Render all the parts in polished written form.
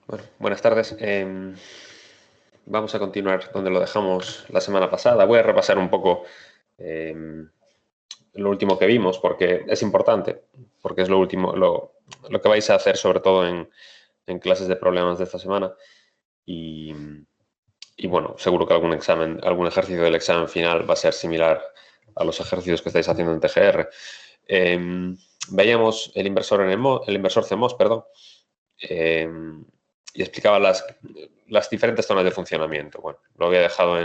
Bueno, buenas tardes. Vamos a continuar donde lo dejamos la semana pasada. Voy a repasar un poco lo último que vimos porque es importante, porque es lo último, lo que vais a hacer sobre todo en clases de problemas de esta semana. Y, y bueno, seguro que algún examen, algún ejercicio del examen final va a ser similar a los ejercicios que estáis haciendo en TGR. Veíamos el inversor el inversor CMOS, perdón. eh, y explicaba las diferentes zonas de funcionamiento. Bueno, lo había dejado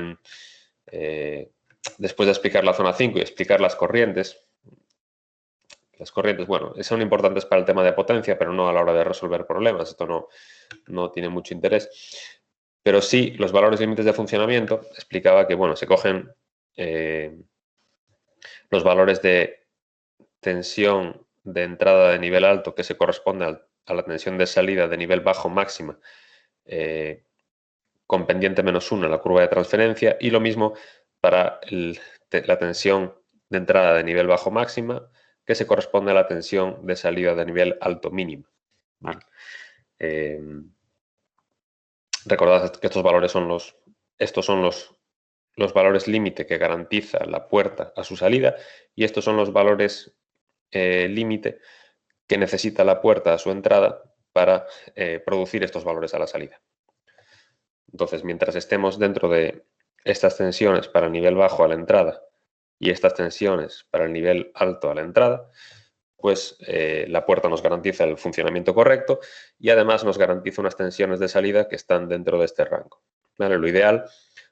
después de explicar la zona 5 y explicar las corrientes. Las corrientes, bueno, son importantes para el tema de potencia, pero no a la hora de resolver problemas. Esto no tiene mucho interés. Pero sí, los valores límites de funcionamiento, explicaba que, bueno, se cogen los valores de tensión de entrada de nivel alto que se corresponde a la tensión de salida de nivel bajo máxima con pendiente -1 en la curva de transferencia, y lo mismo para la tensión de entrada de nivel bajo máxima que se corresponde a la tensión de salida de nivel alto mínima. ¿Vale? Recordad que estos son los valores límite que garantiza la puerta a su salida, y estos son los valores límite que necesita la puerta a su entrada para producir estos valores a la salida. Entonces, mientras estemos dentro de estas tensiones para el nivel bajo a la entrada y estas tensiones para el nivel alto a la entrada, pues la puerta nos garantiza el funcionamiento correcto y además nos garantiza unas tensiones de salida que están dentro de este rango. ¿Vale? Lo ideal,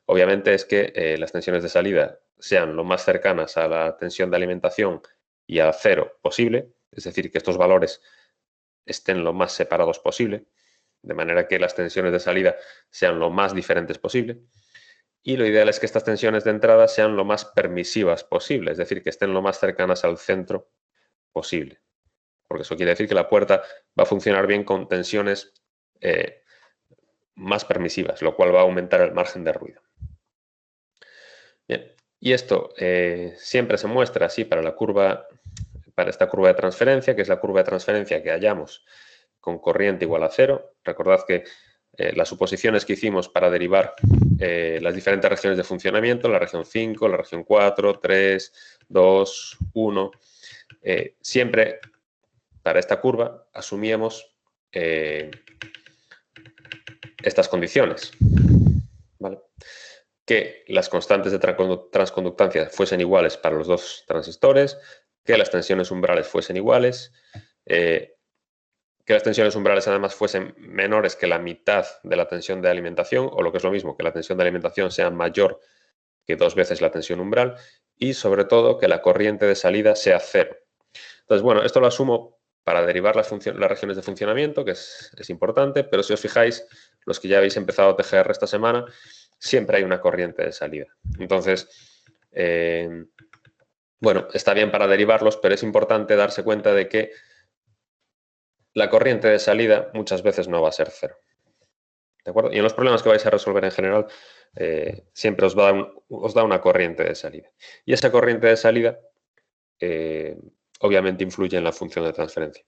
obviamente, es que las tensiones de salida sean lo más cercanas a la tensión de alimentación y a cero posible, es decir, que estos valores estén lo más separados posible, de manera que las tensiones de salida sean lo más diferentes posible. Y lo ideal es que estas tensiones de entrada sean lo más permisivas posible, es decir, que estén lo más cercanas al centro posible. Porque eso quiere decir que la puerta va a funcionar bien con tensiones más permisivas, lo cual va a aumentar el margen de ruido. Bien. Y esto siempre se muestra así para esta curva de transferencia, que es la curva de transferencia que hallamos con corriente igual a 0. Recordad que las suposiciones que hicimos para derivar las diferentes regiones de funcionamiento, la región 5, la región 4, 3, 2, 1, siempre para esta curva asumíamos estas condiciones. ¿Vale? Que las constantes de transconductancia fuesen iguales para los dos transistores, que las tensiones umbrales fuesen iguales, que las tensiones umbrales además fuesen menores que la mitad de la tensión de alimentación, o lo que es lo mismo, que la tensión de alimentación sea mayor que 2 veces la tensión umbral, y sobre todo que la corriente de salida sea 0. Entonces, bueno, esto lo asumo para derivar las regiones de funcionamiento, que es importante, pero si os fijáis, los que ya habéis empezado TGR esta semana, siempre hay una corriente de salida. Entonces, bueno, está bien para derivarlos, pero es importante darse cuenta de que la corriente de salida muchas veces no va a ser 0. ¿De acuerdo? Y en los problemas que vais a resolver en general, siempre os da una corriente de salida. Y esa corriente de salida, obviamente, influye en la función de transferencia.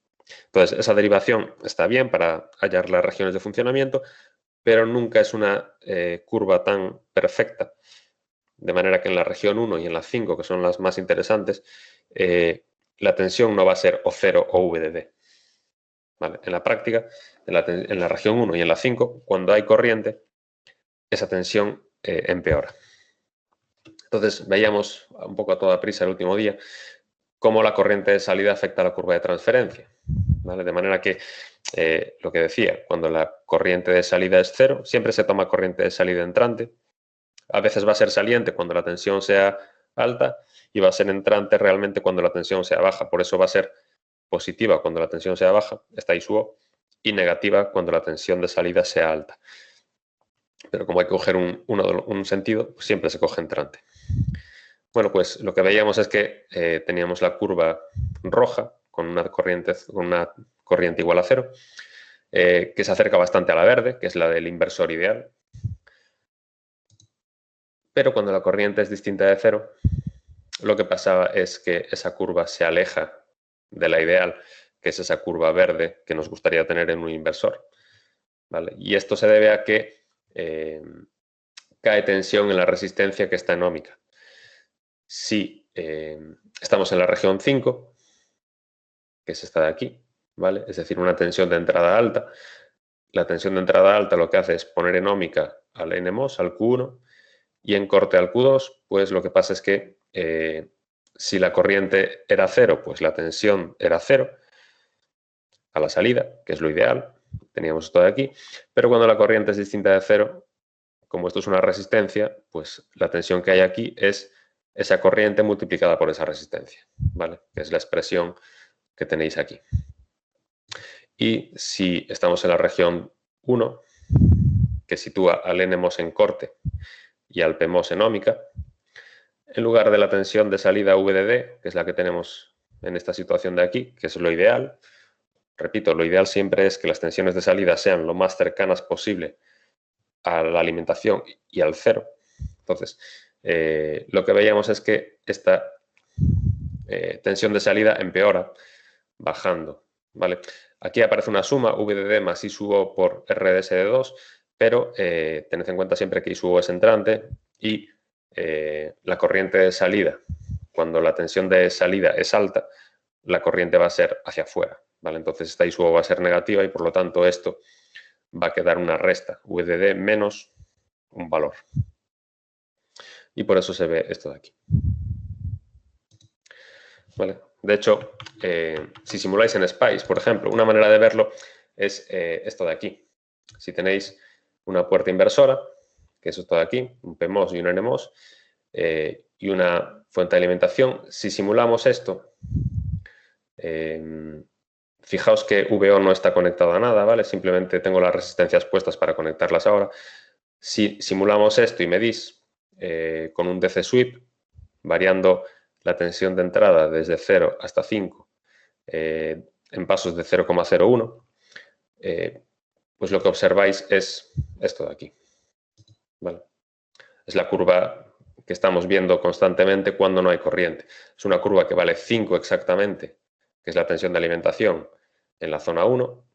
Entonces, esa derivación está bien para hallar las regiones de funcionamiento, pero nunca es una curva tan perfecta. De manera que en la región 1 y en la 5, que son las más interesantes, la tensión no va a ser o 0 o V de D. ¿Vale? En la práctica, en la región 1 y en la 5, cuando hay corriente, esa tensión empeora. Entonces, veíamos un poco a toda prisa el último día cómo la corriente de salida afecta a la curva de transferencia. ¿Vale? De manera que, lo que decía, cuando la corriente de salida es 0, siempre se toma corriente de salida entrante. A veces va a ser saliente cuando la tensión sea alta y va a ser entrante realmente cuando la tensión sea baja. Por eso va a ser positiva cuando la tensión sea baja, está ahí su O, y negativa cuando la tensión de salida sea alta. Pero como hay que coger un sentido, pues siempre se coge entrante. Bueno, pues lo que veíamos es que teníamos la curva roja con una corriente igual a 0, que se acerca bastante a la verde, que es la del inversor ideal. Pero cuando la corriente es distinta de 0, lo que pasaba es que esa curva se aleja de la ideal, que es esa curva verde que nos gustaría tener en un inversor. ¿vale? Y esto se debe a que cae tensión en la resistencia que está en ómica. Si estamos en la región 5, que es esta de aquí, ¿vale? Es decir, una tensión de entrada alta. La tensión de entrada alta lo que hace es poner en ómica al NMOS, al Q1, y en corte al Q2, pues lo que pasa es que si la corriente era 0, pues la tensión era 0 a la salida, que es lo ideal, teníamos esto de aquí, pero cuando la corriente es distinta de 0, como esto es una resistencia, pues la tensión que hay aquí es esa corriente multiplicada por esa resistencia, ¿vale? Que es la expresión que tenéis aquí. Y si estamos en la región 1, que sitúa al NMOS en corte y al PMOS en ómica, en lugar de la tensión de salida VDD, que es la que tenemos en esta situación de aquí, que es lo ideal, repito, lo ideal siempre es que las tensiones de salida sean lo más cercanas posible a la alimentación y al cero. Entonces, lo que veíamos es que esta tensión de salida empeora bajando, ¿vale? Aquí aparece una suma VDD más I sub O por RDS de 2, pero tened en cuenta siempre que I sub O es entrante y la corriente de salida, cuando la tensión de salida es alta, la corriente va a ser hacia afuera, ¿vale? Entonces esta I sub O va a ser negativa y por lo tanto esto va a quedar una resta, VDD menos un valor. Y por eso se ve esto de aquí. ¿Vale? De hecho, si simuláis en Spice, por ejemplo, una manera de verlo es esto de aquí. Si tenéis una puerta inversora, que es esto de aquí, un PMOS y un NMOS, y una fuente de alimentación, si simulamos esto, fijaos que VO no está conectado a nada, ¿vale? Simplemente tengo las resistencias puestas para conectarlas ahora. Si simulamos esto y medís con un DC sweep, variando la tensión de entrada desde 0 hasta 5 en pasos de 0,01, pues lo que observáis es esto de aquí, ¿vale? Es la curva que estamos viendo constantemente cuando no hay corriente. Es una curva que vale 5 exactamente, que es la tensión de alimentación en la zona 1.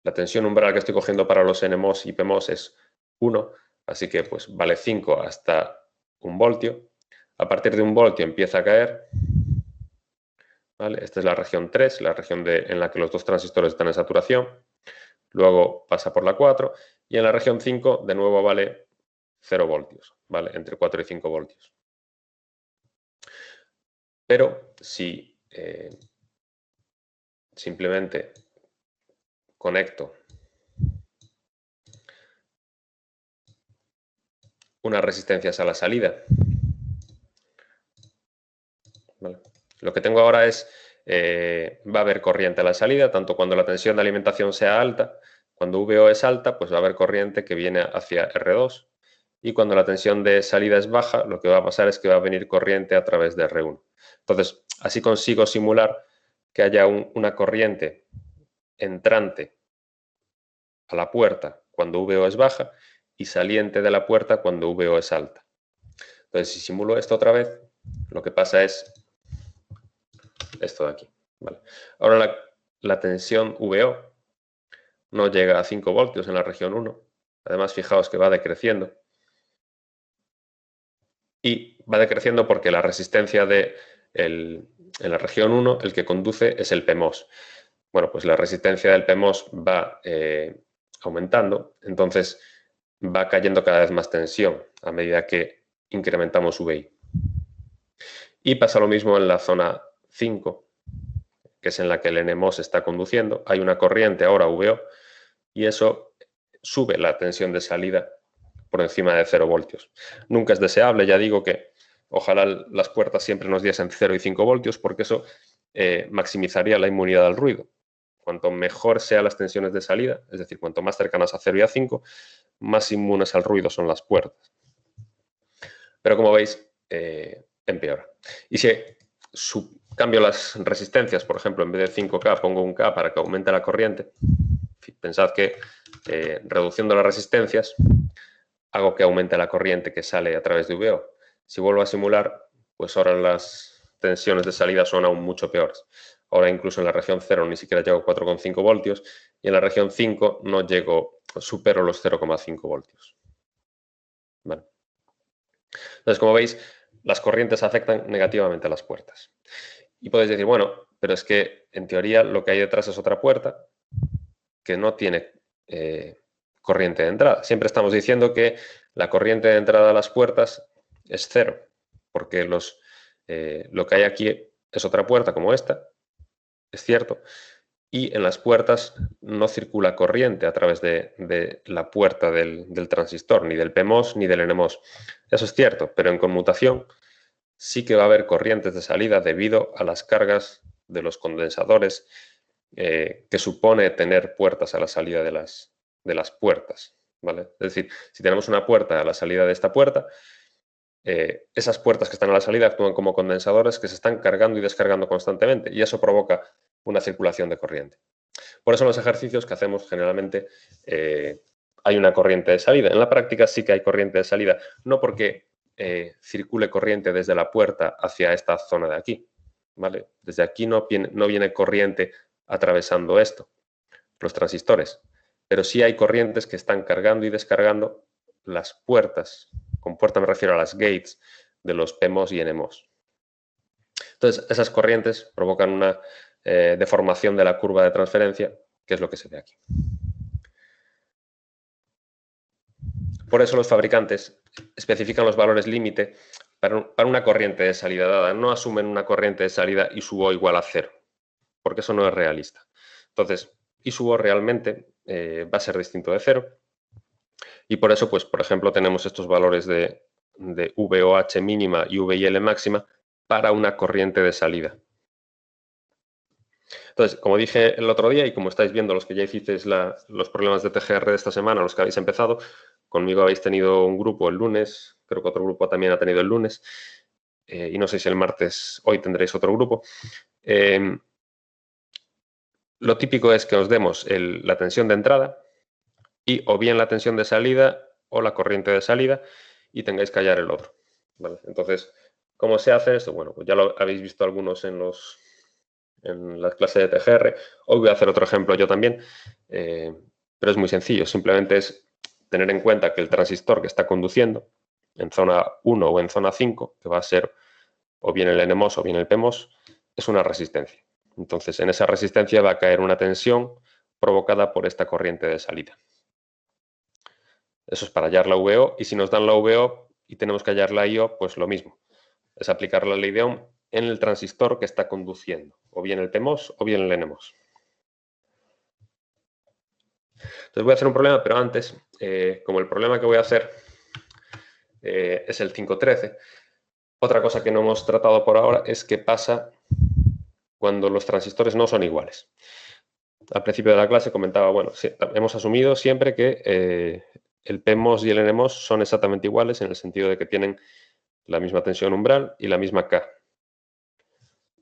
La tensión umbral que estoy cogiendo para los NMOS y PMOS es 1, así que pues vale 5 hasta 1 voltio. A partir de 1 voltio empieza a caer. ¿Vale? Esta es la región 3, la región en la que los dos transistores están en saturación. Luego pasa por la 4 y en la región 5 de nuevo vale 0 voltios, ¿vale? Entre 4 y 5 voltios. Pero si simplemente conecto unas resistencias a la salida, ¿vale? Lo que tengo ahora es, va a haber corriente a la salida, tanto cuando la tensión de alimentación sea alta, cuando VO es alta, pues va a haber corriente que viene hacia R2, y cuando la tensión de salida es baja, lo que va a pasar es que va a venir corriente a través de R1. Entonces, así consigo simular que haya una corriente entrante a la puerta cuando VO es baja y saliente de la puerta cuando VO es alta. Entonces, si simulo esto otra vez, lo que pasa es esto de aquí. ¿Vale? Ahora la tensión VO no llega a 5 voltios en la región 1. Además, fijaos que va decreciendo. Y va decreciendo porque la resistencia en la región 1, el que conduce es el PMOS. Bueno, pues la resistencia del PMOS va aumentando, entonces va cayendo cada vez más tensión a medida que incrementamos VI. Y pasa lo mismo en la zona 5, que es en la que el NMOS está conduciendo. Hay una corriente ahora VO y eso sube la tensión de salida por encima de 0 voltios. Nunca es deseable, ya digo que ojalá las puertas siempre nos diesen 0 y 5 voltios porque eso maximizaría la inmunidad al ruido. Cuanto mejor sean las tensiones de salida, es decir, cuanto más cercanas a 0 y a 5, más inmunes al ruido son las puertas. Pero como veis, empeora. Y si cambio las resistencias, por ejemplo, en vez de 5K pongo un K para que aumente la corriente, pensad que reduciendo las resistencias hago que aumente la corriente que sale a través de VO. Si vuelvo a simular, pues ahora las tensiones de salida son aún mucho peores. Ahora incluso en la región 0 ni siquiera llego a 4,5 voltios y en la región 5 no llego, supero los 0,5 voltios. ¿Vale? Entonces, como veis, las corrientes afectan negativamente a las puertas. Y podéis decir, bueno, pero es que en teoría lo que hay detrás es otra puerta que no tiene corriente de entrada. Siempre estamos diciendo que la corriente de entrada a las puertas es cero, porque lo que hay aquí es otra puerta como esta, es cierto, y en las puertas no circula corriente a través de la puerta del transistor, ni del PMOS ni del NMOS. Eso es cierto, pero en conmutación sí que va a haber corrientes de salida debido a las cargas de los condensadores que supone tener puertas a la salida de las puertas, ¿vale? Es decir, si tenemos una puerta a la salida de esta puerta, esas puertas que están a la salida actúan como condensadores que se están cargando y descargando constantemente y eso provoca una circulación de corriente. Por eso en los ejercicios que hacemos generalmente hay una corriente de salida. En la práctica sí que hay corriente de salida, no porque circule corriente desde la puerta hacia esta zona de aquí, ¿vale? Desde aquí no viene corriente atravesando esto, los transistores, pero sí hay corrientes que están cargando y descargando las puertas. Con puerta me refiero a las gates de los PMOS y NMOS. Entonces, esas corrientes provocan una deformación de la curva de transferencia, que es lo que se ve aquí. Por eso los fabricantes especifican los valores límite para una corriente de salida dada. No asumen una corriente de salida I sub O igual a 0, porque eso no es realista. Entonces, I sub O realmente va a ser distinto de 0. Y por eso, pues, por ejemplo, tenemos estos valores de VOH mínima y VIL máxima para una corriente de salida. Entonces, como dije el otro día y como estáis viendo los que ya hicisteis los problemas de TGR de esta semana, los que habéis empezado, conmigo habéis tenido un grupo el lunes, creo que otro grupo también ha tenido el lunes, y no sé si el martes, hoy tendréis otro grupo. Lo típico es que os demos la tensión de entrada y o bien la tensión de salida o la corriente de salida y tengáis que hallar el otro, ¿vale? Entonces, ¿cómo se hace esto? Bueno, pues ya lo habéis visto algunos en las clases de TGR. Hoy voy a hacer otro ejemplo yo también, pero es muy sencillo. Simplemente es tener en cuenta que el transistor que está conduciendo en zona 1 o en zona 5, que va a ser o bien el NMOS o bien el PMOS, es una resistencia. Entonces, en esa resistencia va a caer una tensión provocada por esta corriente de salida. Eso es para hallar la VO, y si nos dan la VO y tenemos que hallar la IO, pues lo mismo. Es aplicar la ley de Ohm en el transistor que está conduciendo, o bien el PMOS o bien el NMOS. Entonces voy a hacer un problema, pero antes, como el problema que voy a hacer es el 513, otra cosa que no hemos tratado por ahora es qué pasa cuando los transistores no son iguales. Al principio de la clase comentaba, bueno, sí, hemos asumido siempre que el PMOS y el NMOS son exactamente iguales en el sentido de que tienen la misma tensión umbral y la misma K.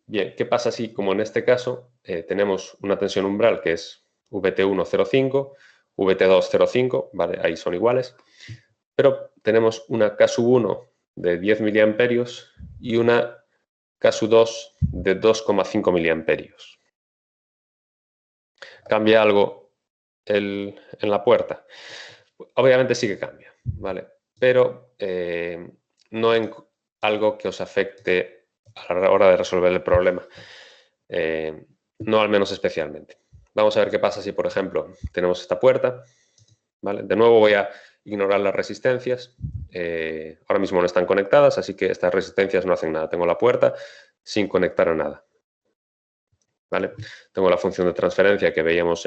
Bien, ¿qué pasa si, como en este caso, tenemos una tensión umbral que es VT1 0,5, VT2 0,5, ¿vale? Ahí son iguales, pero tenemos una K sub 1 de 10 miliamperios y una K sub 2 de 2,5 miliamperios. ¿Cambia algo en la puerta? Obviamente sí que cambia, ¿vale? Pero no en algo que os afecte a la hora de resolver el problema. No al menos especialmente. Vamos a ver qué pasa si, por ejemplo, tenemos esta puerta, ¿vale? De nuevo voy a ignorar las resistencias. Ahora mismo no están conectadas, así que estas resistencias no hacen nada. Tengo la puerta sin conectar a nada, ¿vale? Tengo la función de transferencia que veíamos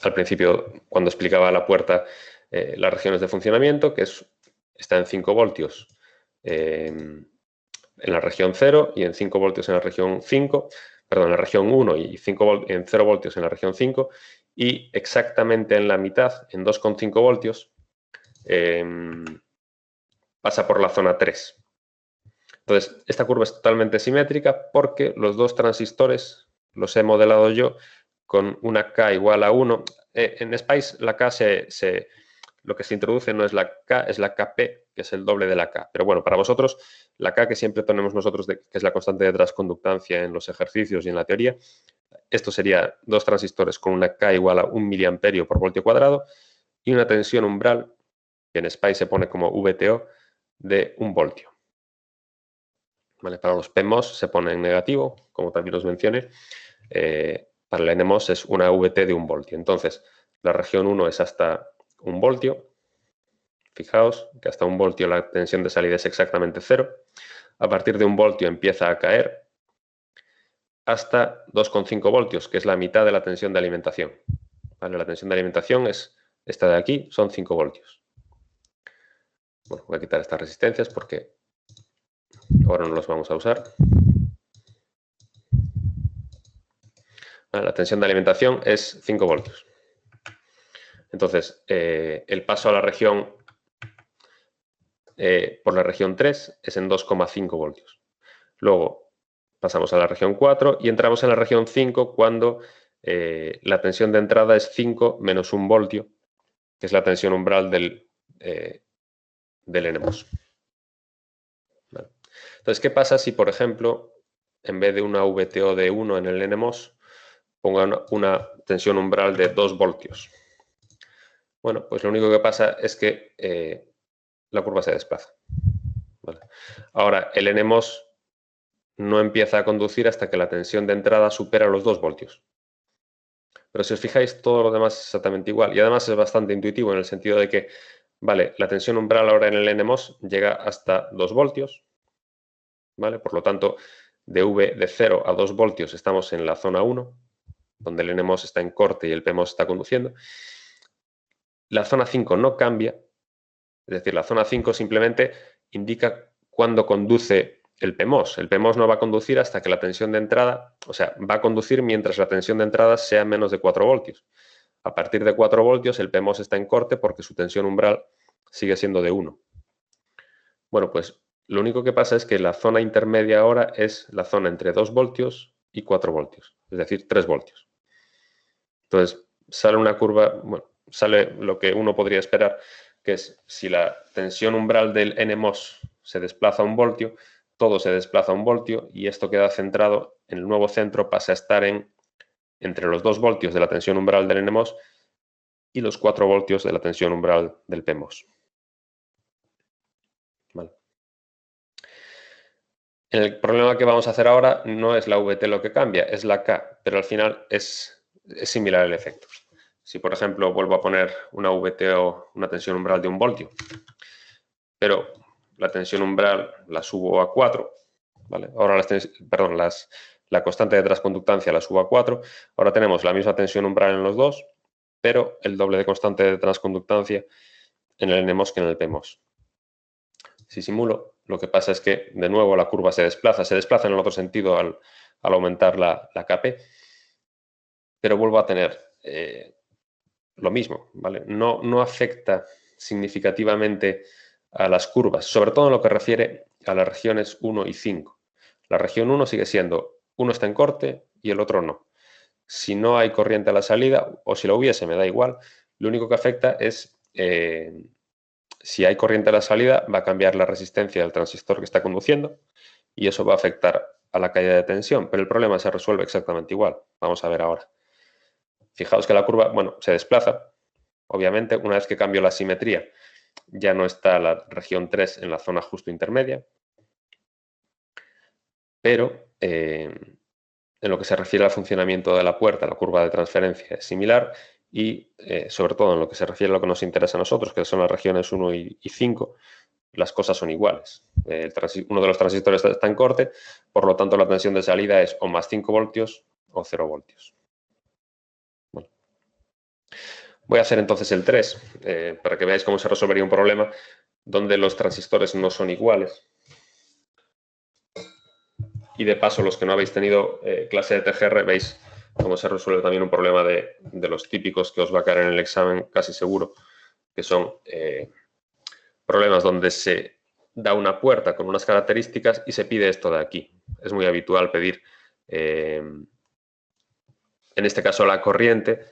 al principio cuando explicaba la puerta las regiones de funcionamiento, que está en 5 voltios en la región 0 y en 5 voltios en la región 5, perdón, en la región 1 y en 0 voltios en la región 5 y exactamente en la mitad, en 2,5 voltios, pasa por la zona 3. Entonces, esta curva es totalmente simétrica porque los dos transistores los he modelado yo con una K igual a 1. En Spice la K se lo que se introduce no es la K, es la Kp, que es el doble de la K. Pero bueno, para vosotros, la K que siempre tenemos nosotros, que es la constante de transconductancia en los ejercicios y en la teoría, esto sería dos transistores con una K igual a 1 miliamperio por voltio cuadrado y una tensión umbral, que en SPICE se pone como VTO, de 1 voltio. ¿Vale? Para los PMOS se pone en negativo, como también os mencioné. Para el NMOS es una VT de 1 voltio. Entonces, la región 1 es hasta 1 voltio. Fijaos que hasta 1 voltio la tensión de salida es exactamente 0. A partir de 1 voltio empieza a caer hasta 2,5 voltios, que es la mitad de la tensión de alimentación. ¿Vale? La tensión de alimentación es esta de aquí, son 5 voltios. Bueno, voy a quitar estas resistencias porque ahora no los vamos a usar. Vale, la tensión de alimentación es 5 voltios. Entonces, el paso a la región por la región 3 es en 2,5 voltios. Luego pasamos a la región 4 y entramos en la región 5 cuando la tensión de entrada es 5 menos 1 voltio, que es la tensión umbral del NMOS. ¿Vale? Entonces, ¿qué pasa si, por ejemplo, en vez de una VTO de 1 en el NMOS, pongan una tensión umbral de 2 voltios? Bueno, pues lo único que pasa es que la curva se desplaza. ¿Vale? Ahora, el NMOS no empieza a conducir hasta que la tensión de entrada supera los 2 voltios. Pero si os fijáis, todo lo demás es exactamente igual. Y además es bastante intuitivo en el sentido de que, vale, la tensión umbral ahora en el NMOS llega hasta 2 voltios. ¿Vale? Por lo tanto, de 0 a 2 voltios estamos en la zona 1, donde el NMOS está en corte y el PMOS está conduciendo. La zona 5 no cambia, es decir, la zona 5 simplemente indica cuándo conduce el PMOS. El PMOS no va a conducir hasta que la tensión de entrada, o sea, va a conducir mientras la tensión de entrada sea menos de 4 voltios. A partir de 4 voltios el PMOS está en corte porque su tensión umbral sigue siendo de 1. Bueno, pues lo único que pasa es que la zona intermedia ahora es la zona entre 2 voltios y 4 voltios, es decir, 3 voltios. Entonces, sale una curva, bueno, sale lo que uno podría esperar, que es si la tensión umbral del NMOS se desplaza a 1 voltio, todo se desplaza a 1 voltio y esto queda centrado en el nuevo centro, pasa a estar entre los 2 voltios de la tensión umbral del NMOS y los 4 voltios de la tensión umbral del PMOS. ¿Vale? El problema que vamos a hacer ahora no es la VT lo que cambia, es la K, pero al final es similar el efecto. Si, por ejemplo, vuelvo a poner una VT o una tensión umbral de 1 voltio, pero la tensión umbral la subo a 4, ¿vale? Ahora la constante de transconductancia la subo a 4, ahora tenemos la misma tensión umbral en los dos, pero el doble de constante de transconductancia en el NMOS que en el PMOS. Si simulo, lo que pasa es que, de nuevo, la curva se desplaza en el otro sentido al aumentar la Kp, pero vuelvo a tener lo mismo, ¿vale? No afecta significativamente a las curvas, sobre todo en lo que refiere a las regiones 1 y 5. La región 1 sigue siendo, uno está en corte y el otro no. Si no hay corriente a la salida, o si lo hubiese, me da igual, lo único que afecta es, si hay corriente a la salida, va a cambiar la resistencia del transistor que está conduciendo y eso va a afectar a la caída de tensión, pero el problema se resuelve exactamente igual. Vamos a ver ahora. Fijaos que la curva, bueno, se desplaza. Obviamente, una vez que cambio la simetría, ya no está la región 3 en la zona justo intermedia. Pero en lo que se refiere al funcionamiento de la puerta, la curva de transferencia es similar y sobre todo en lo que se refiere a lo que nos interesa a nosotros, que son las regiones 1 y 5, las cosas son iguales. Uno de los transistores está en corte, por lo tanto la tensión de salida es o más 5 voltios o 0 voltios. Bueno. Voy a hacer entonces el 3, para que veáis cómo se resolvería un problema donde los transistores no son iguales. Y de paso, los que no habéis tenido clase de TGR, veis cómo se resuelve también un problema de los típicos que os va a caer en el examen casi seguro, que son problemas donde se da una puerta con unas características y se pide esto de aquí. Es muy habitual pedir, en este caso, la corriente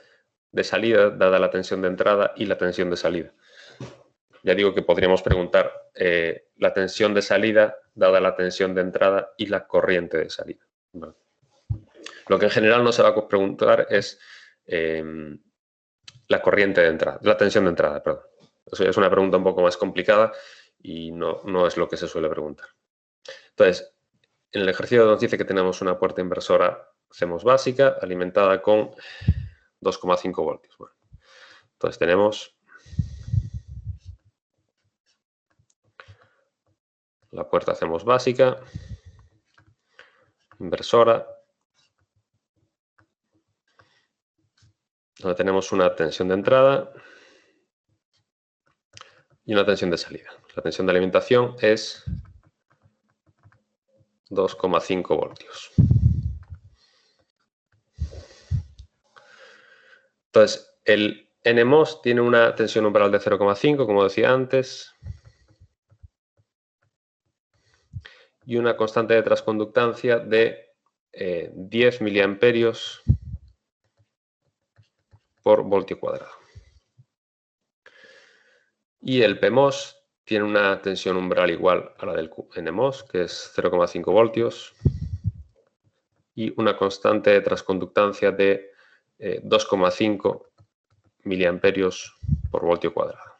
de salida, dada la tensión de entrada y la tensión de salida. ya digo que podríamos preguntar la tensión de salida dada la tensión de entrada y la corriente de salida. ¿Vale? Lo que en general no se va a preguntar es la corriente de entrada, la tensión de entrada, perdón. Eso es una pregunta un poco más complicada y no es lo que se suele preguntar. Entonces, en el ejercicio nos dice que tenemos una puerta inversora CMOS básica alimentada con 2,5 voltios. Bueno, entonces tenemos la puerta CMOS básica, inversora, donde tenemos una tensión de entrada y una tensión de salida. La tensión de alimentación es 2,5 voltios. Entonces, el NMOS tiene una tensión umbral de 0,5, como decía antes, y una constante de transconductancia de 10 miliamperios por voltio cuadrado. Y el PMOS tiene una tensión umbral igual a la del NMOS, que es 0,5 voltios, y una constante de transconductancia de 2,5 miliamperios por voltio cuadrado.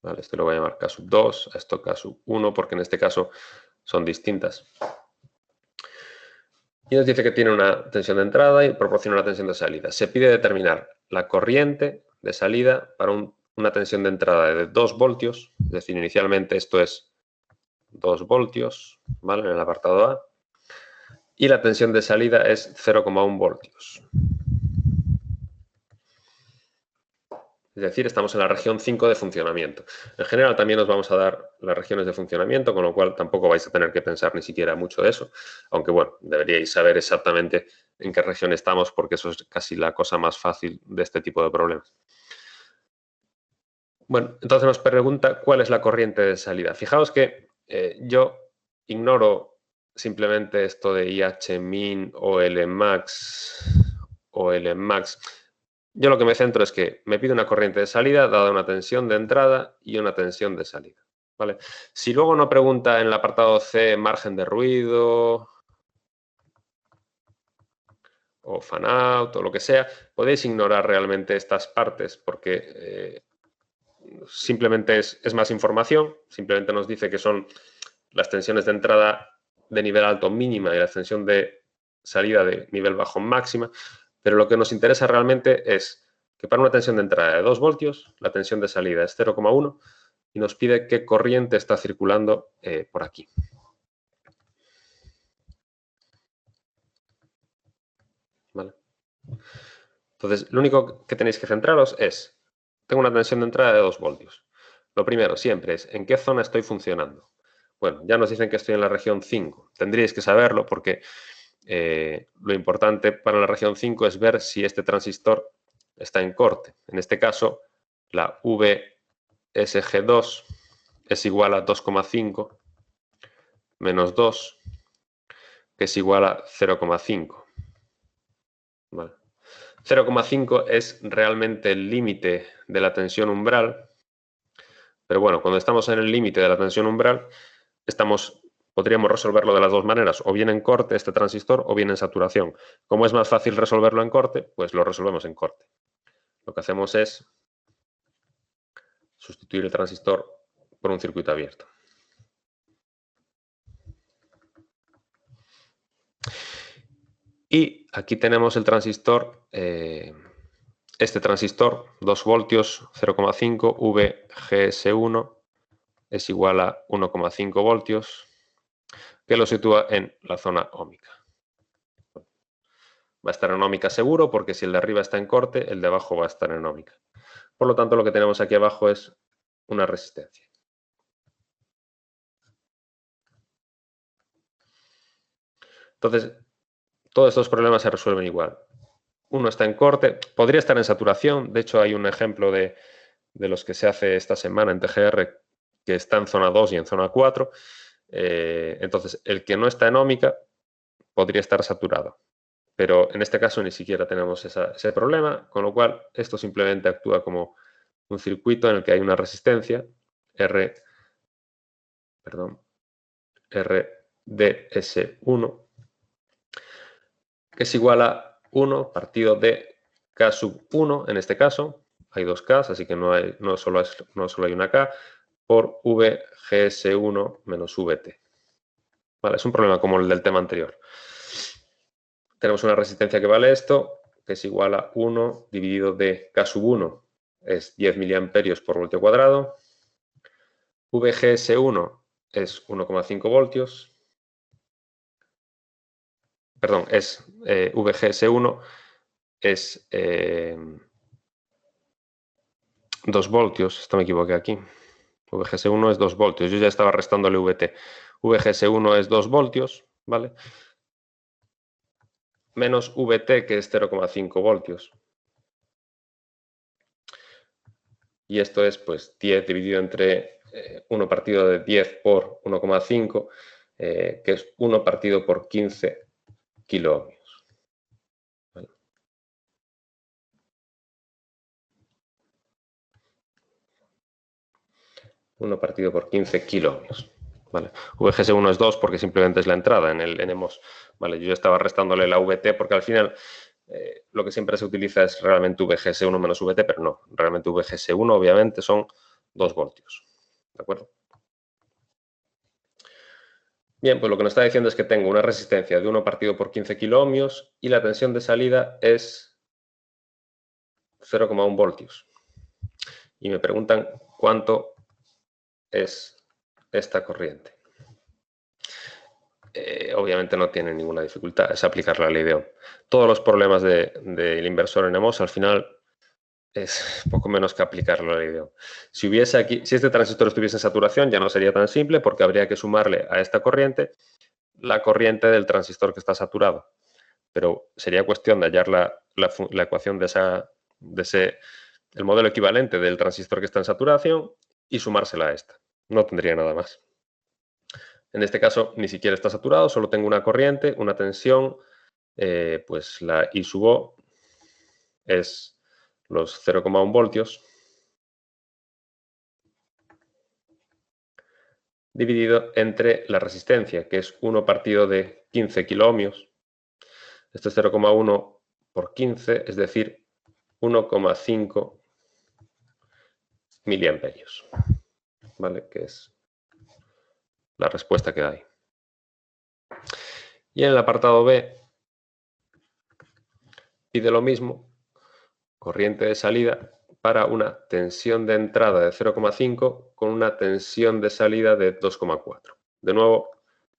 Vale, esto lo voy a llamar caso 2, a esto caso 1, porque en este caso son distintas. Y nos dice que tiene una tensión de entrada y proporciona una tensión de salida. Se pide determinar la corriente de salida para una tensión de entrada de 2 voltios, es decir, inicialmente esto es 2 voltios, ¿vale? En el apartado A, y la tensión de salida es 0,1 voltios. Es decir, estamos en la región 5 de funcionamiento. En general también os vamos a dar las regiones de funcionamiento, con lo cual tampoco vais a tener que pensar ni siquiera mucho de eso, aunque bueno, deberíais saber exactamente en qué región estamos, porque eso es casi la cosa más fácil de este tipo de problemas. Bueno, entonces nos pregunta cuál es la corriente de salida. Fijaos que yo ignoro simplemente esto de IH min o Lmax o Lmax. Yo lo que me centro es que me pide una corriente de salida dada una tensión de entrada y una tensión de salida. ¿Vale? Si luego no pregunta en el apartado C margen de ruido o fan out o lo que sea, podéis ignorar realmente estas partes porque simplemente es más información, simplemente nos dice que son las tensiones de entrada de nivel alto mínima y la tensión de salida de nivel bajo máxima, pero lo que nos interesa realmente es que para una tensión de entrada de 2 voltios, la tensión de salida es 0,1 y nos pide qué corriente está circulando por aquí. ¿Vale? Entonces, lo único que tenéis que centraros es, tengo una tensión de entrada de 2 voltios. Lo primero siempre es, ¿en qué zona estoy funcionando? Bueno, ya nos dicen que estoy en la región 5. Tendríais que saberlo porque lo importante para la región 5 es ver si este transistor está en corte. En este caso, la VSG2 es igual a 2,5 menos 2, que es igual a 0,5. ¿Vale? 0,5 es realmente el límite de la tensión umbral, pero bueno, cuando estamos en el límite de la tensión umbral, podríamos resolverlo de las dos maneras, o bien en corte este transistor o bien en saturación. Como es más fácil resolverlo en corte, pues lo resolvemos en corte. Lo que hacemos es sustituir el transistor por un circuito abierto. Y aquí tenemos el transistor, este transistor, 2 voltios, 0,5, VGS1 es igual a 1,5 voltios, que lo sitúa en la zona óhmica. Va a estar en óhmica seguro porque si el de arriba está en corte, el de abajo va a estar en óhmica. Por lo tanto, lo que tenemos aquí abajo es una resistencia. Entonces, todos estos problemas se resuelven igual. Uno está en corte, podría estar en saturación. De hecho, hay un ejemplo de los que se hace esta semana en TGR que está en zona 2 y en zona 4. Entonces, el que no está en óhmica podría estar saturado. Pero en este caso ni siquiera tenemos ese problema, con lo cual esto simplemente actúa como un circuito en el que hay una resistencia RDS1, que es igual a 1 partido de K sub 1, en este caso. Hay dos Ks, así que no solo hay una K, por VGS1 menos VT. Vale, es un problema como el del tema anterior. Tenemos una resistencia que vale esto, que es igual a 1 dividido de K sub 1, es 10 miliamperios por voltio cuadrado. VGS1 es 1,5 voltios. Perdón, VGS1 es 2 voltios. Esto me equivoqué aquí. VGS1 es 2 voltios. Yo ya estaba restándole VT. VGS1 es 2 voltios, ¿vale? Menos VT, que es 0,5 voltios. Y esto es, pues, 10 dividido entre 1 partido de 10 por 1,5, que es 1 partido por 15 kiloohmios. ¿Vale? 1 partido por 15 kiloohmios. ¿Vale? VGS1 es 2 porque simplemente es la entrada en el NMOS. ¿Vale? Yo estaba restándole la VT porque al final lo que siempre se utiliza es realmente VGS1 menos VT, pero no. Realmente VGS1 obviamente son 2 voltios. ¿De acuerdo? Bien, pues lo que nos está diciendo es que tengo una resistencia de 1 partido por 15 kiloohmios y la tensión de salida es 0,1 voltios. Y me preguntan cuánto es esta corriente. Obviamente no tiene ninguna dificultad, es aplicar la ley de Ohm. Todos los problemas del inversor en NMOS al final es poco menos que aplicar la ley de Ohm. Si este transistor estuviese en saturación ya no sería tan simple porque habría que sumarle a esta corriente la corriente del transistor que está saturado. Pero sería cuestión de hallar la ecuación el modelo equivalente del transistor que está en saturación y sumársela a esta. No tendría nada más. En este caso ni siquiera está saturado, solo tengo una corriente, una tensión, pues la I sub O es los 0,1 voltios dividido entre la resistencia, que es 1 partido de 15 kiloohmios. Esto es 0,1 por 15, es decir, 1,5 miliamperios. ¿Vale? Que es la respuesta que da ahí. Y en el apartado B pide lo mismo, corriente de salida para una tensión de entrada de 0,5 con una tensión de salida de 2,4. De nuevo,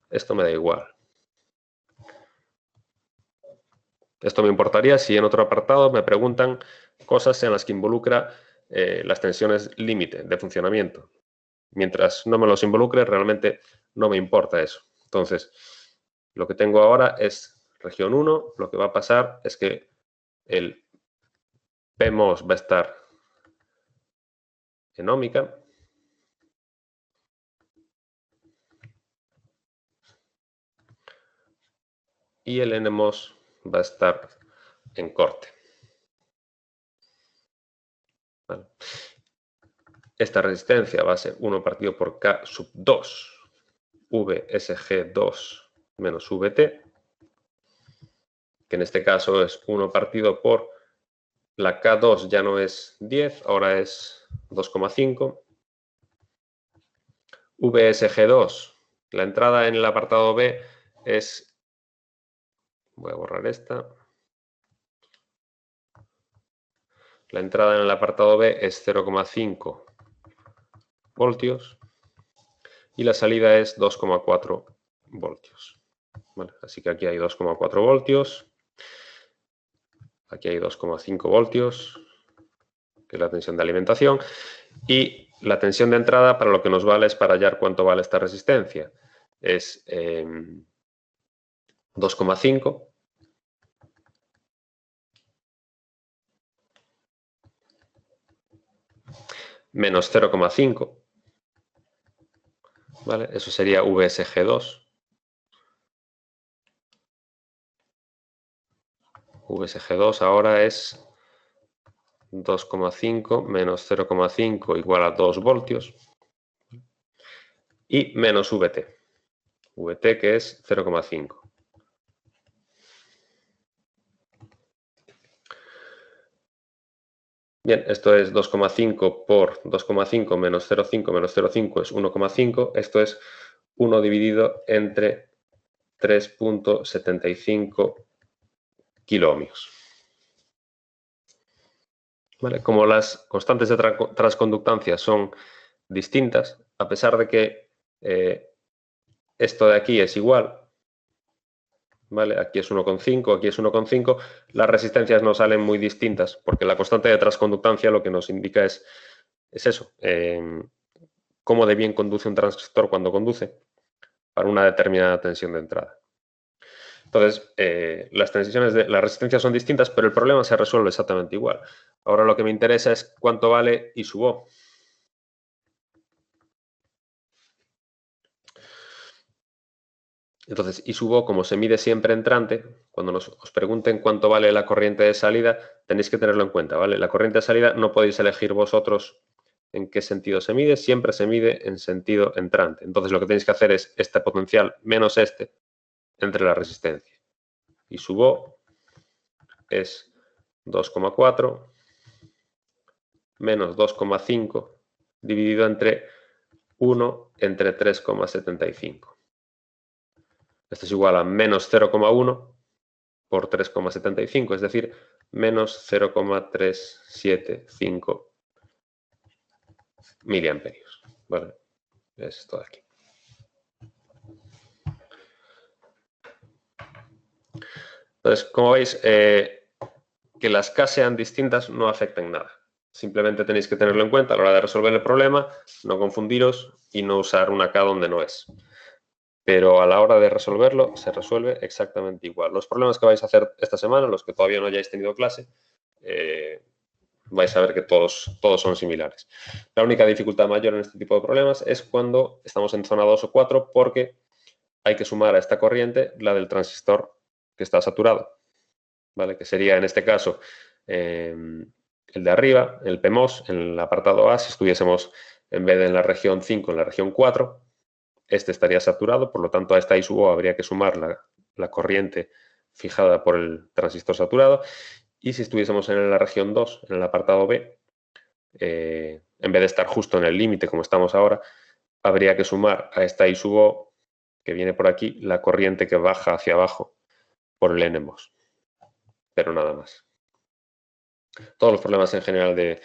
esto me da igual. Esto me importaría si en otro apartado me preguntan cosas en las que involucra las tensiones límite de funcionamiento. Mientras no me los involucre, realmente no me importa eso. Entonces, lo que tengo ahora es región 1. Lo que va a pasar es que el PMOS va a estar en óhmica. Y el NMOS va a estar en corte. ¿Vale? Esta resistencia va a ser 1 partido por K sub 2, VSG2 menos VT, que en este caso es 1 partido por la K2 ya no es 10, ahora es 2,5. VSG2, la entrada en el apartado B es, voy a borrar esta, la entrada en el apartado B es 0,5 voltios y la salida es 2,4 voltios. Vale, así que aquí hay 2,4 voltios, aquí hay 2,5 voltios, que es la tensión de alimentación, y la tensión de entrada para lo que nos vale es para hallar cuánto vale esta resistencia. Es 2,5 menos 0,5, ¿vale? Eso sería VSG2. VSG2 ahora es 2,5 menos 0,5 igual a 2 voltios. Y menos VT. VT que es 0,5. Bien, esto es 2,5 por 2,5 menos 0,5 menos 0,5 es 1,5. Esto es 1 dividido entre 3,75 kiloohmios. ¿Vale? Como las constantes de transconductancia son distintas, a pesar de que esto de aquí es igual, ¿vale? Aquí es 1,5, aquí es 1,5, las resistencias no salen muy distintas, porque la constante de transconductancia lo que nos indica es eso, cómo de bien conduce un transistor cuando conduce para una determinada tensión de entrada. Entonces, las resistencias son distintas, pero el problema se resuelve exactamente igual. Ahora lo que me interesa es cuánto vale I sub O. Entonces, I sub O, como se mide siempre entrante, cuando os pregunten cuánto vale la corriente de salida, tenéis que tenerlo en cuenta, ¿vale? La corriente de salida no podéis elegir vosotros en qué sentido se mide, siempre se mide en sentido entrante. Entonces, lo que tenéis que hacer es este potencial menos este entre la resistencia. I sub O es 2,4 menos 2,5 dividido entre 1 entre 3,75. Esto es igual a menos 0,1 por 3,75, es decir, menos 0,375 miliamperios. ¿Vale? Es esto de aquí. Entonces, como veis, que las K sean distintas no afecta en nada. Simplemente tenéis que tenerlo en cuenta a la hora de resolver el problema, no confundiros y no usar una K donde no es. Pero a la hora de resolverlo, se resuelve exactamente igual. Los problemas que vais a hacer esta semana, los que todavía no hayáis tenido clase, vais a ver que todos son similares. La única dificultad mayor en este tipo de problemas es cuando estamos en zona 2 o 4, porque hay que sumar a esta corriente la del transistor que está saturado, ¿vale? Que sería en este caso el de arriba, el PMOS, en el apartado A, si estuviésemos en vez de en la región 5, en la región 4, este estaría saturado, por lo tanto a esta I sub O habría que sumar la corriente fijada por el transistor saturado. Y si estuviésemos en la región 2, en el apartado B, en vez de estar justo en el límite como estamos ahora, habría que sumar a esta I sub O que viene por aquí la corriente que baja hacia abajo por el NMOS. Pero nada más. Todos los problemas en general de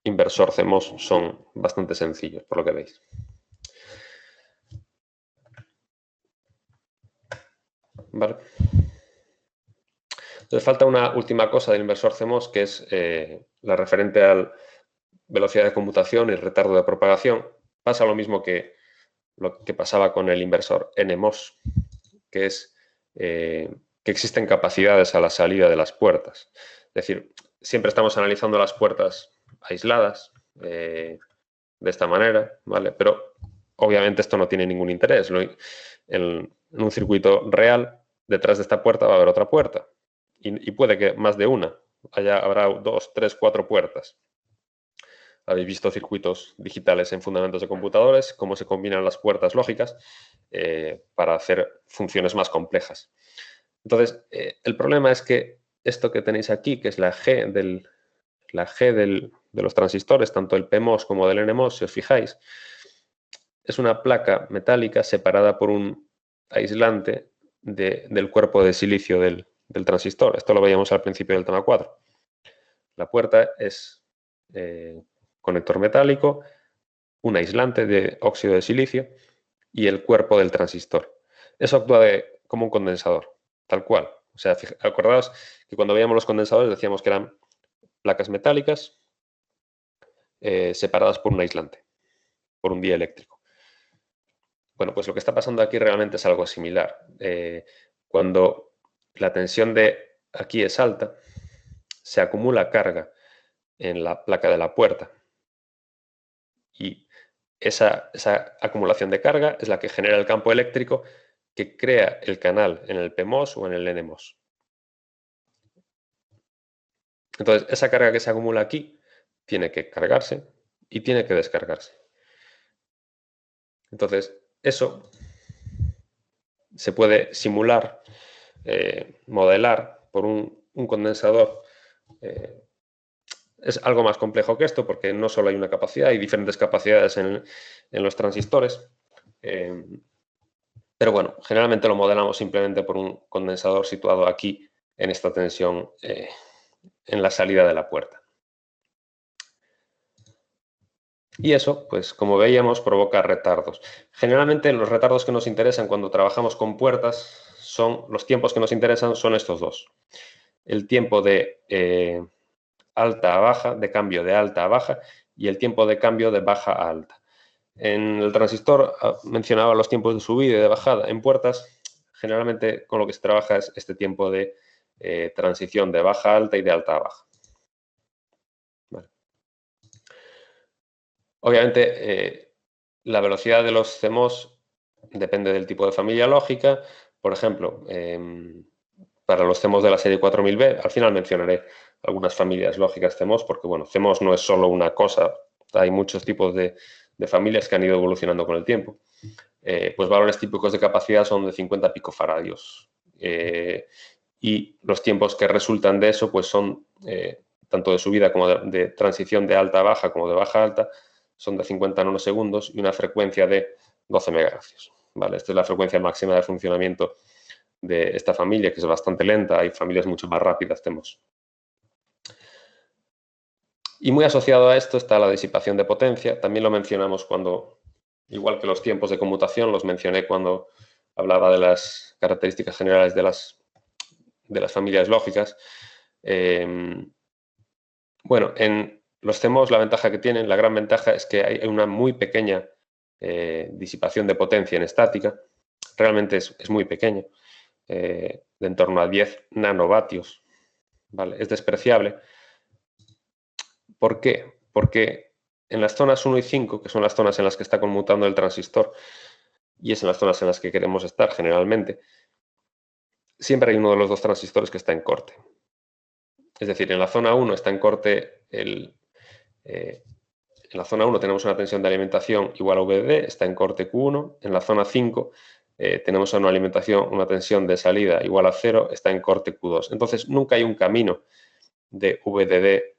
inversor CMOS son bastante sencillos, por lo que veis. ¿Vale? Entonces falta una última cosa del inversor CMOS, que es la referente a la velocidad de conmutación y retardo de propagación. Pasa lo mismo que lo que pasaba con el inversor NMOS, que es que existen capacidades a la salida de las puertas. Es decir, siempre estamos analizando las puertas aisladas de esta manera, ¿vale? Pero obviamente esto no tiene ningún interés. En un circuito real, detrás de esta puerta va a haber otra puerta. Y puede que más de una. Habrá 2, 3, 4 puertas. Habéis visto circuitos digitales en fundamentos de computadores, cómo se combinan las puertas lógicas para hacer funciones más complejas. Entonces, el problema es que esto que tenéis aquí, que es la G de los transistores, tanto el PMOS como del NMOS, si os fijáis, es una placa metálica separada por un aislante del cuerpo de silicio del transistor. Esto lo veíamos al principio del tema 4. La puerta es conector metálico, un aislante de óxido de silicio y el cuerpo del transistor. Eso actúa como un condensador, tal cual. O sea, acordaos que cuando veíamos los condensadores decíamos que eran placas metálicas separadas por un aislante, por un dieléctrico. Bueno, pues lo que está pasando aquí realmente es algo similar. Cuando la tensión de aquí es alta, se acumula carga en la placa de la puerta. Y esa acumulación de carga es la que genera el campo eléctrico que crea el canal en el PMOS o en el NMOS. Entonces, esa carga que se acumula aquí tiene que cargarse y tiene que descargarse. Entonces, eso se puede simular, modelar por un condensador. Es algo más complejo que esto porque no solo hay una capacidad, hay diferentes capacidades en los transistores. Pero bueno, generalmente lo modelamos simplemente por un condensador situado aquí en esta tensión en la salida de la puerta. Y eso, pues como veíamos, provoca retardos. Generalmente los retardos que nos interesan cuando trabajamos con puertas los tiempos que nos interesan son estos dos. El tiempo de alta a baja, de cambio de alta a baja, y el tiempo de cambio de baja a alta. En el transistor mencionaba los tiempos de subida y de bajada. En puertas, generalmente con lo que se trabaja es este tiempo de transición de baja a alta y de alta a baja. Vale. Obviamente, la velocidad de los CMOS depende del tipo de familia lógica. Por ejemplo, para los CMOS de la serie 4000B, al final mencionaré algunas familias lógicas CMOS, porque bueno, CMOS no es solo una cosa, hay muchos tipos de familias que han ido evolucionando con el tiempo. Pues valores típicos de capacidad son de 50 picofaradios. Y los tiempos que resultan de eso, pues son tanto de subida como de transición de alta a baja como de baja a alta, son de 50 nanosegundos y una frecuencia de 12 megahercios. ¿Vale? Esta es la frecuencia máxima de funcionamiento de esta familia, que es bastante lenta. Hay familias mucho más rápidas, tenemos. Y muy asociado a esto está la disipación de potencia. También lo mencionamos cuando, igual que los tiempos de conmutación, los mencioné cuando hablaba de las características generales de las familias lógicas. Bueno, en los CMOS la ventaja que tienen, la gran ventaja es que hay una muy pequeña disipación de potencia en estática. Realmente es muy pequeño, de en torno a 10 nanovatios. ¿Vale? Es despreciable. ¿Por qué? Porque en las zonas 1 y 5, que son las zonas en las que está conmutando el transistor, y es en las zonas en las que queremos estar generalmente, siempre hay uno de los dos transistores que está en corte. Es decir, en la zona 1 está en corte en la zona 1 tenemos una tensión de alimentación igual a VDD, está en corte Q1. En la zona 5 tenemos una tensión de salida igual a 0, está en corte Q2. Entonces, nunca hay un camino de VDD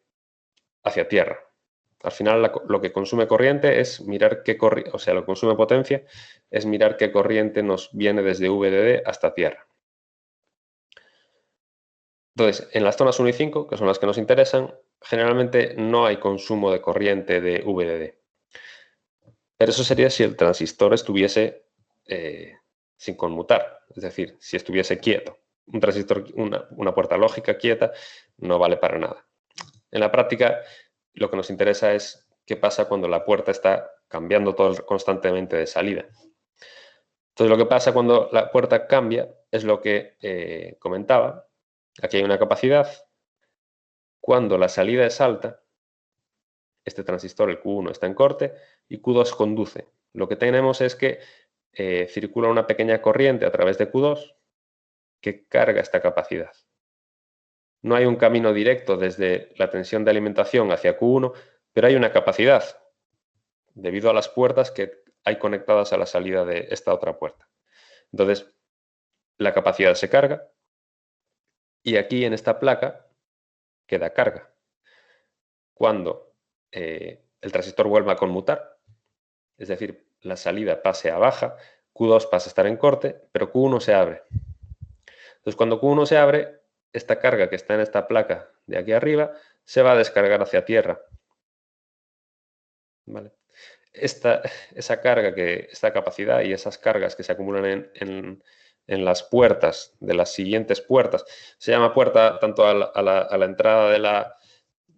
hacia tierra. Al final, lo que consume corriente es mirar qué corriente, o sea, lo que consume potencia es mirar qué corriente nos viene desde VDD hasta tierra. Entonces, en las zonas 1 y 5, que son las que nos interesan, generalmente no hay consumo de corriente de VDD. Pero eso sería si el transistor estuviese sin conmutar, es decir, si estuviese quieto. Un transistor, una puerta lógica quieta, no vale para nada. En la práctica, lo que nos interesa es qué pasa cuando la puerta está cambiando constantemente de salida. Entonces, lo que pasa cuando la puerta cambia es lo que comentaba. Aquí hay una capacidad. Cuando la salida es alta, este transistor, el Q1, está en corte y Q2 conduce. Lo que tenemos es que circula una pequeña corriente a través de Q2 que carga esta capacidad. No hay un camino directo desde la tensión de alimentación hacia Q1, pero hay una capacidad debido a las puertas que hay conectadas a la salida de esta otra puerta. Entonces, la capacidad se carga y aquí en esta placa queda carga. Cuando el transistor vuelva a conmutar, es decir, la salida pase a baja, Q2 pasa a estar en corte, pero Q1 se abre. Entonces, cuando Q1 se abre, esta carga que está en esta placa de aquí arriba se va a descargar hacia tierra. ¿Vale? Esa carga, esta capacidad y esas cargas que se acumulan en las puertas de las siguientes puertas, se llama puerta tanto a la entrada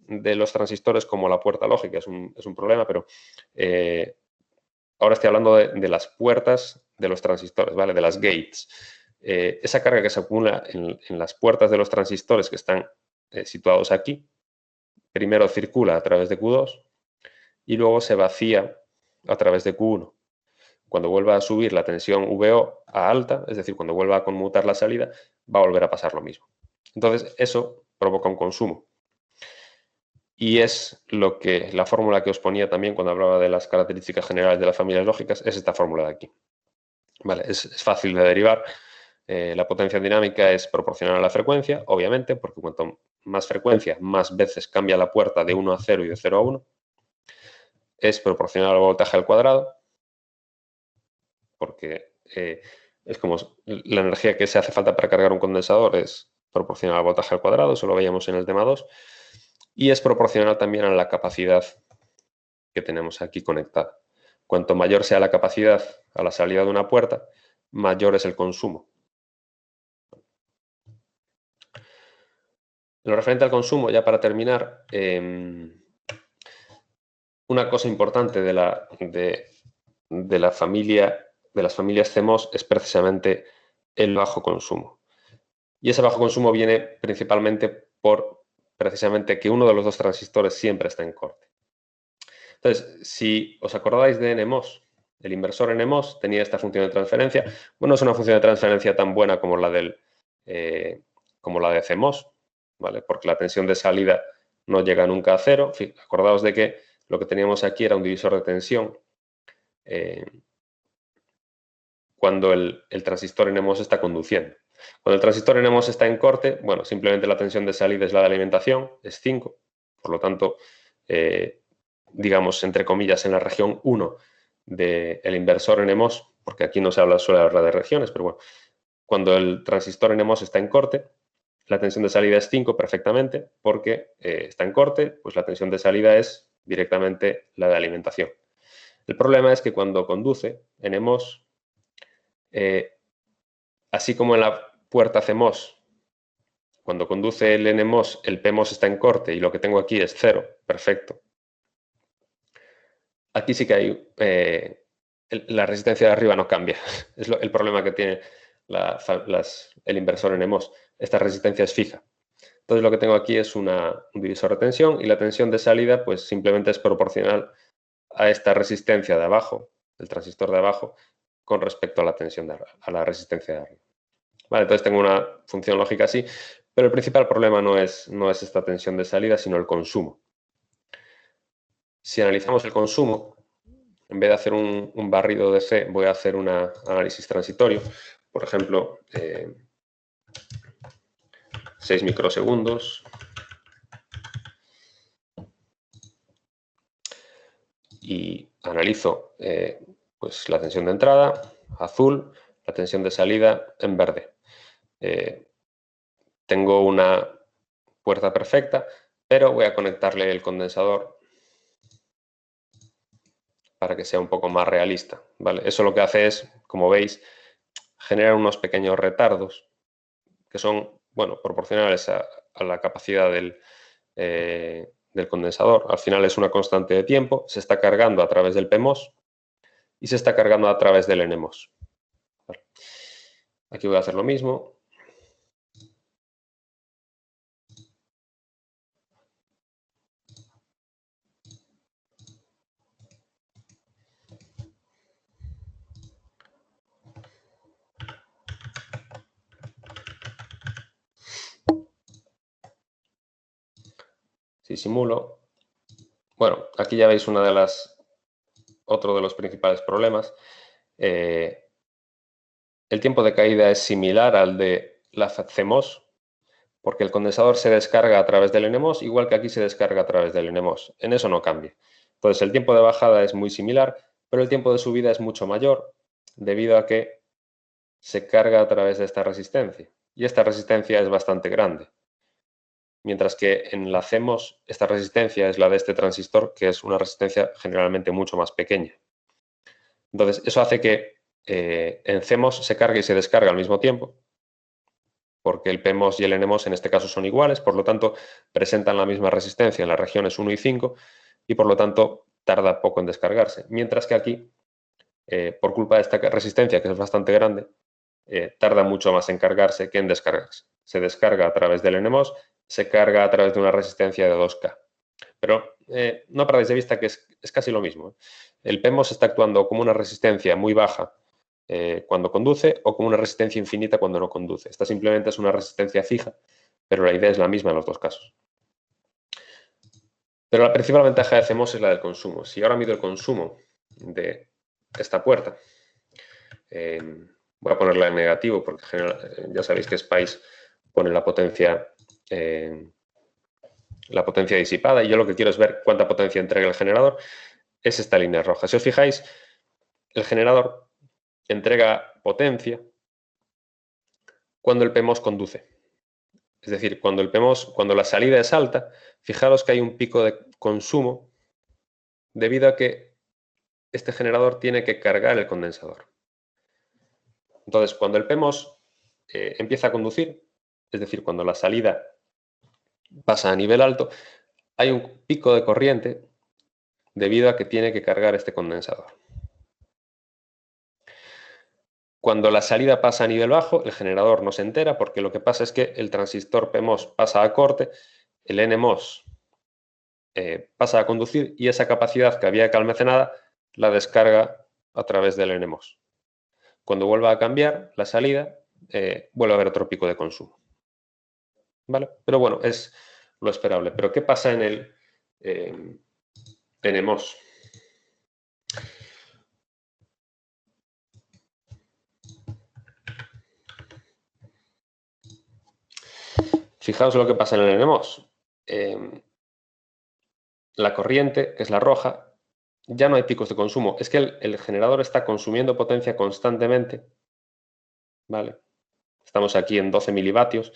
de los transistores como a la puerta lógica, es un problema, pero ahora estoy hablando de las puertas de los transistores, ¿vale? De las gates. Esa carga que se acumula en las puertas de los transistores que están situados aquí, primero circula a través de Q2 y luego se vacía a través de Q1. Cuando vuelva a subir la tensión VO a alta, es decir, cuando vuelva a conmutar la salida, va a volver a pasar lo mismo. Entonces, eso provoca un consumo. Y es la fórmula que os ponía también cuando hablaba de las características generales de las familias lógicas, es esta fórmula de aquí. Vale, es fácil de derivar. La potencia dinámica es proporcional a la frecuencia, obviamente, porque cuanto más frecuencia, más veces cambia la puerta de 1 a 0 y de 0 a 1. Es proporcional al voltaje al cuadrado, porque es como la energía que se hace falta para cargar un condensador es proporcional al voltaje al cuadrado, eso lo veíamos en el tema 2. Y es proporcional también a la capacidad que tenemos aquí conectada. Cuanto mayor sea la capacidad a la salida de una puerta, mayor es el consumo. En lo referente al consumo, ya para terminar, una cosa importante de las familias CMOS es precisamente el bajo consumo. Y ese bajo consumo viene principalmente por precisamente que uno de los dos transistores siempre está en corte. Entonces, si os acordáis de NMOS, el inversor NMOS tenía esta función de transferencia. Bueno, es una función de transferencia tan buena como la de CMOS, ¿vale? Porque la tensión de salida no llega nunca a cero. Acordaos de que lo que teníamos aquí era un divisor de tensión cuando el transistor NMOS está conduciendo. Cuando el transistor NMOS está en corte, bueno, simplemente la tensión de salida es la de alimentación, es 5. Por lo tanto, digamos, entre comillas, en la región 1 del inversor NMOS, porque aquí no suele hablar de regiones, pero bueno, cuando el transistor NMOS está en corte, la tensión de salida es 5 perfectamente, porque está en corte, pues la tensión de salida es directamente la de alimentación. El problema es que cuando conduce NMOS, así como en la puerta CMOS, cuando conduce el NMOS, el PMOS está en corte y lo que tengo aquí es 0, perfecto. Aquí sí que hay, la resistencia de arriba no cambia. Es el problema que tiene el inversor NMOS. Esta resistencia es fija. Entonces lo que tengo aquí es un divisor de tensión y la tensión de salida pues simplemente es proporcional a esta resistencia de abajo, el transistor de abajo, con respecto a la tensión a la resistencia de arriba. Vale, entonces tengo una función lógica así, pero el principal problema no es esta tensión de salida, sino el consumo. Si analizamos el consumo, en vez de hacer un barrido de C, voy a hacer un análisis transitorio. Por ejemplo, 6 microsegundos. Y analizo pues la tensión de entrada, azul, la tensión de salida en verde. Tengo una puerta perfecta, pero voy a conectarle el condensador para que sea un poco más realista, ¿vale? Eso lo que hace es, como veis, generar unos pequeños retardos que son, bueno, proporcionales a la capacidad del condensador. Al final es una constante de tiempo, se está cargando a través del PMOS y se está cargando a través del NMOS. ¿Vale? Aquí voy a hacer lo mismo. Si simulo, bueno, aquí ya veis otro de los principales problemas. El tiempo de caída es similar al de la CMOS, porque el condensador se descarga a través del NMOS, igual que aquí se descarga a través del NMOS. En eso no cambia. Entonces, el tiempo de bajada es muy similar, pero el tiempo de subida es mucho mayor, debido a que se carga a través de esta resistencia. Y esta resistencia es bastante grande. Mientras que en la CMOS, esta resistencia es la de este transistor, que es una resistencia generalmente mucho más pequeña. Entonces, eso hace que en CMOS se cargue y se descarga al mismo tiempo, porque el PMOS y el NMOS en este caso son iguales, por lo tanto, presentan la misma resistencia en las regiones 1 y 5 y por lo tanto tarda poco en descargarse. Mientras que aquí, por culpa de esta resistencia, que es bastante grande, tarda mucho más en cargarse que en descargarse. Se descarga a través del NMOS, se carga a través de una resistencia de 2K. Pero no perdáis de vista que es casi lo mismo. El PMOS está actuando como una resistencia muy baja cuando conduce o como una resistencia infinita cuando no conduce. Esta simplemente es una resistencia fija, pero la idea es la misma en los dos casos. Pero la principal ventaja de CMOS es la del consumo. Si ahora mido el consumo de esta puerta, voy a ponerla en negativo porque ya sabéis que Spice pone la potencia disipada y yo lo que quiero es ver cuánta potencia entrega el generador. Es esta línea roja. Si os fijáis, el generador entrega potencia cuando el PMOS conduce. Es decir, cuando la salida es alta, fijaros que hay un pico de consumo debido a que este generador tiene que cargar el condensador. Entonces, cuando el PMOS empieza a conducir, es decir, cuando la salida pasa a nivel alto, hay un pico de corriente debido a que tiene que cargar este condensador. Cuando la salida pasa a nivel bajo, el generador no se entera porque lo que pasa es que el transistor PMOS pasa a corte, el NMOS pasa a conducir y esa capacidad que había que almacenada la descarga a través del NMOS. Cuando vuelva a cambiar la salida, vuelve a haber otro pico de consumo. ¿Vale? Pero bueno, es lo esperable. ¿Pero qué pasa en el NMOS? Fijaos lo que pasa en el NMOS. La corriente, que es la roja, ya no hay picos de consumo. Es que el generador está consumiendo potencia constantemente. ¿Vale? Estamos aquí en 12 milivatios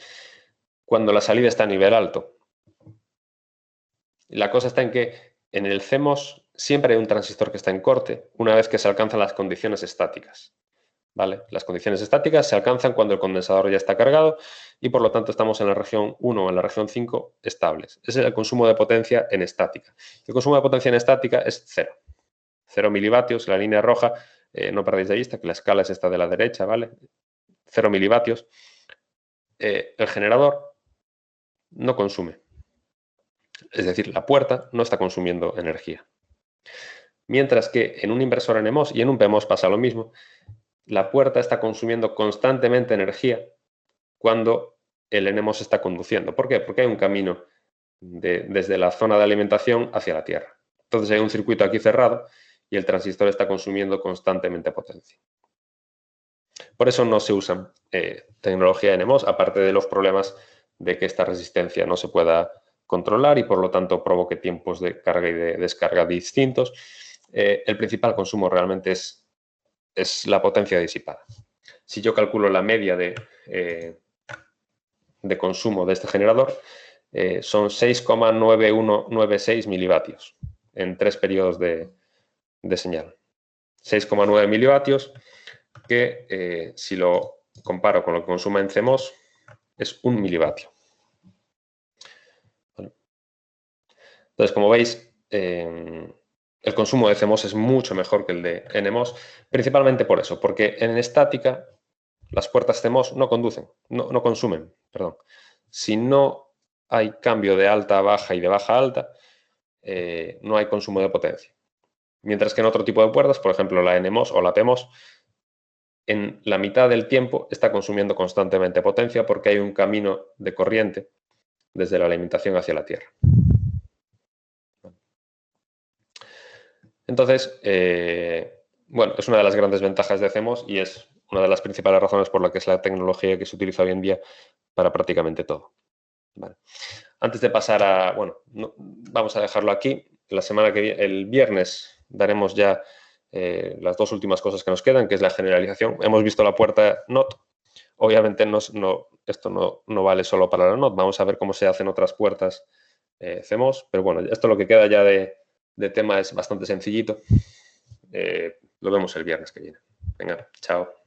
cuando la salida está a nivel alto. La cosa está en que en el CMOS siempre hay un transistor que está en corte una vez que se alcanzan las condiciones estáticas. ¿Vale? Las condiciones estáticas se alcanzan cuando el condensador ya está cargado y por lo tanto estamos en la región 1 o en la región 5 estables. Ese es el consumo de potencia en estática. El consumo de potencia en estática es 0. 0 milivatios, la línea roja, no perdáis de vista que la escala es esta de la derecha, ¿vale? 0 milivatios. El generador no consume. Es decir, la puerta no está consumiendo energía. Mientras que en un inversor NMOS y en un PMOS pasa lo mismo, la puerta está consumiendo constantemente energía cuando el NMOS está conduciendo. ¿Por qué? Porque hay un camino desde la zona de alimentación hacia la Tierra. Entonces hay un circuito aquí cerrado y el transistor está consumiendo constantemente potencia. Por eso no se usa tecnología NMOS, aparte de los problemas de que esta resistencia no se pueda controlar y por lo tanto provoque tiempos de carga y de descarga distintos. El principal consumo realmente es la potencia disipada. Si yo calculo la media de consumo de este generador, son 6,9196 milivatios en 3 periodos de señal. 6,9 milivatios que si lo comparo con lo que consume en CMOS es 1 milivatio. Bueno. Entonces, como veis, el consumo de CMOS es mucho mejor que el de NMOS, principalmente por eso, porque en estática las puertas CMOS no consumen. Si no hay cambio de alta a baja y de baja a alta, no hay consumo de potencia. Mientras que en otro tipo de puertas, por ejemplo la NMOS o la PMOS, en la mitad del tiempo está consumiendo constantemente potencia porque hay un camino de corriente desde la alimentación hacia la Tierra. Entonces, bueno, es una de las grandes ventajas de CMOS y es una de las principales razones por la que es la tecnología que se utiliza hoy en día para prácticamente todo. Vale. Antes de pasar a, bueno, vamos a dejarlo aquí. La semana que viene, el viernes, daremos ya las dos últimas cosas que nos quedan, que es la generalización. Hemos visto la puerta NOT. Obviamente esto no vale solo para la NOT. Vamos a ver cómo se hacen otras puertas CMOS. Pero bueno, esto lo que queda ya de tema es bastante sencillito. Lo vemos el viernes que viene. Venga, chao.